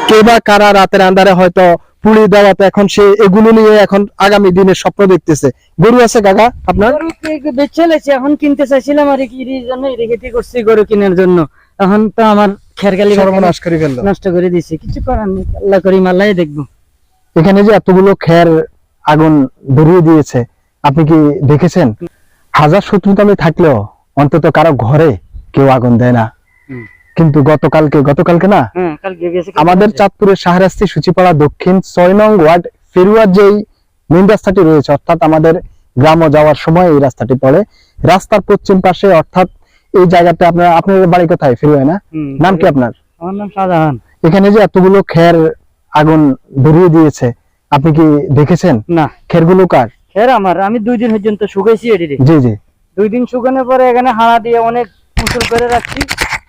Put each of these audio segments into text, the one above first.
কে বা কারা রাতের আন্ধারে হয়তো পুড়ি দেওয়াতে এখন সে এগুলো নিয়ে এখন আগামী দিনের স্বপ্ন দেখতেছে। গরু আছে কাকা আপনার? গরু বেচে লেছি, এখন কিনতে চাইছিলাম আর কি জন্য রেখেটি করছি গরু কেনার জন্য। এখন তো আমার খেরগালি সর্বনাশ করে ফেললো, নষ্ট করে দিয়েছে, কিছু করার নেই, আল্লাহ করিম আল্লাহ দেখবো। এখানে যে এতগুলো খের আগুন ধরিয়ে দিয়েছে, আপনি কি দেখেছেন? হাজার শত্রুতামি থাকলেও অন্তত কারো ঘরে কেউ আগুন দেয় না। কিন্তু গতকালকে না, আমাদের চাঁদপুরের শাহরাস্তি সূচিপাড়া দক্ষিণ 6 নং ওয়ার্ড ফেরুয়ার যেই মেইন রাস্তাটি রয়েছে, অর্থাৎ আমাদের গ্রামে যাওয়ার সময় এই রাস্তাটি পড়ে, রাস্তার পশ্চিম পাশে, অর্থাৎ এই জায়গাটা আপনার বাড়ি কোথায়? ফেরুয়া না? নাম কি আপনার? আমার নাম শাহজাহান। এখানে যে এতগুলো খের আগুন ধরিয়ে দিয়েছে, আপনি কি দেখেছেন? না। খেরগুলো কার? খের আমার, আমি 2 দিন পর্যন্ত শুকাইছি এটি। জি জি। 2 দিন শুকানোর পরে এখানে হাড়া দিয়ে অনেক উঁচু করে রাখছি,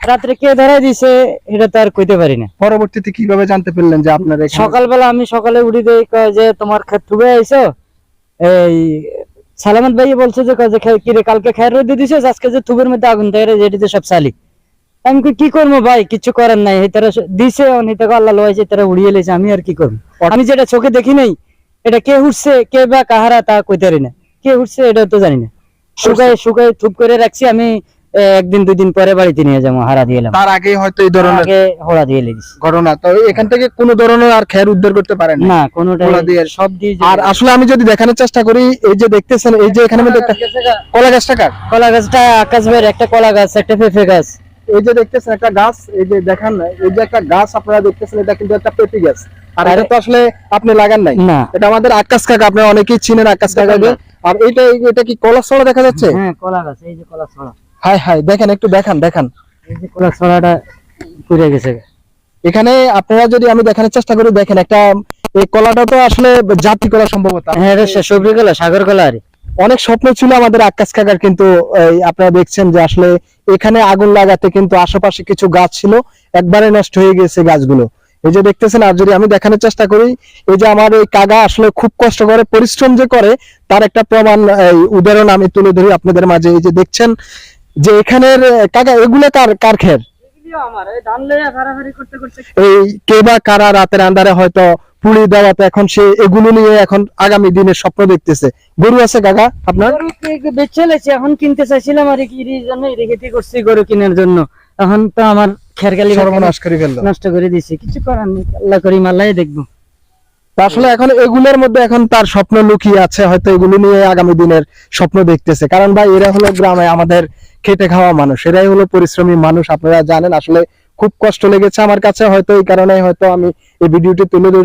রাত্রে কে ধরাই দিছে এটা তো আর কইতে পারি না। পরবর্তীতে কিভাবে জানতে পারলেন যে আপনার? সকালবেলা আমি সকালে উঠি দেই, কয় যে তোমার ক্ষেত থুবে আইছো, এই সালামত ভাই বলছে যে কিরে কালকে খের রোদ দিছে, আজকে যে থুবের মধ্যে আগুন দেয় যেটিতে সব সালি। আমি কি করবো ভাই, কিছু করার নাই, তারা দিছে অনিতাকে আল্লাহ লইছে, তারা উড়িয়ে লেছে, আমি আর কি করবো? আমি যেটা চোখে দেখি নাই, এটা কে উঠছে কে বা কাহারা তা কইতে পারি না, কে উঠছে এটা তো জানি না। শুকায় থুপ করে রাখছি আমি, 1 দিন 2 দিন পরে বাড়িতে নিয়ে যাবো, হারা দিয়ে এলাম। তার আগে হয়তো এই ধরনের হোড়া দিয়ে লেগেছি ঘটনা, তো এখান থেকে কোনো ধরনের আর খের উদ্ধার করতে পারেন না, কোনোটাই সব দিয়ে। আর আসলে আমি যদি দেখানোর চেষ্টা করি, এই যে দেখতেছেন, এই যে এখানে মধ্যে একটা কলা গাছটা কার? কলা গাছটা আকাশ ভাইয়ের, একটা কলা গাছ, একটা পেঁপে গাছ। এই যে দেখতেছেন একটা গাছ, এই যে দেখেন, এই যে একটা গাছ আপনারা দেখতেছেন, এটা কিন্তু একটা পেঁপে গাছ। আর এটা তো আসলে আপনি লাগান নাই না, এটা আমাদের আকাশ কাকা, আপনারা অনেকেই চিনেন আকাশ কাকাকে। আর এটা কি কলা ছড়া দেখা যাচ্ছে? হ্যাঁ, কলা গাছ, এই যে কলা ছড়া। হাই হাই, দেখেন একটু দেখান, এই যে কলা ছড়াটা পুড়ে গেছে। এখানে আপনারা যদি আমি দেখানোর চেষ্টা করি, দেখেন একটা, এই কলাটা তো আসলে জাতি কলা সম্ভবত। হ্যাঁ, এটা সবজি কলা, সাগর কলা। আর অনেক স্বপ্ন ছিল আমাদের আকাশ কাকার, কিন্তু আপনারা দেখছেন যে আসলে এখানে আগুন লাগাতে কিন্তু আশেপাশে কিছু গাছ ছিল, একবারে নষ্ট হয়ে গেছে গাছগুলো। এই যে দেখতেছেন, আর যদি আমি দেখানোর চেষ্টা করি, এই যে আমার এই কাকা আসলে খুব কষ্ট করে, পরিশ্রম যে করে, তার একটা প্রমাণ, উদাহরণ আমি তুলে ধরি আপনাদের মাঝে। এই যে দেখছেন যে এখানের কাকা, এগুলো কার খের? এই কে বা কারা রাতের আন্ধারে হয়তো পুড়ি দেওয়াতে এখন সে এগুলো নিয়ে এখন আগামী দিনের স্বপ্ন দেখতেছে। গরু আছে কাকা আপনার? গরু বেচে লেছি, এখন কিনতে চাইছিলাম আর কি জন্য রেখেটি করছি গরু কেনার জন্য। এখন তো আমার খেরগালি সর্বনাশ করে ফেললো, নষ্ট করে দিয়েছে, কিছু করার নেই, আল্লাহ করিম আল্লাহ দেখবো। আসলে এখন এগুলোর মধ্যে এখন তার স্বপ্ন লুকিয়ে আছে, হয়তো এগুলো নিয়ে আগামী দিনের স্বপ্ন দেখতেছে। কারণ ভাই, এরা হলো গ্রামে আমাদের খেটে খাওয়া মানুষ, এরাই হলো পরিশ্রমী মানুষ, আপনারা জানেন। আসলে খুব কষ্ট লেগেছে আমার কাছে, হয়তো এই কারণে হয়তো আমি এই ভিডিওটি তুলে ধরেছি।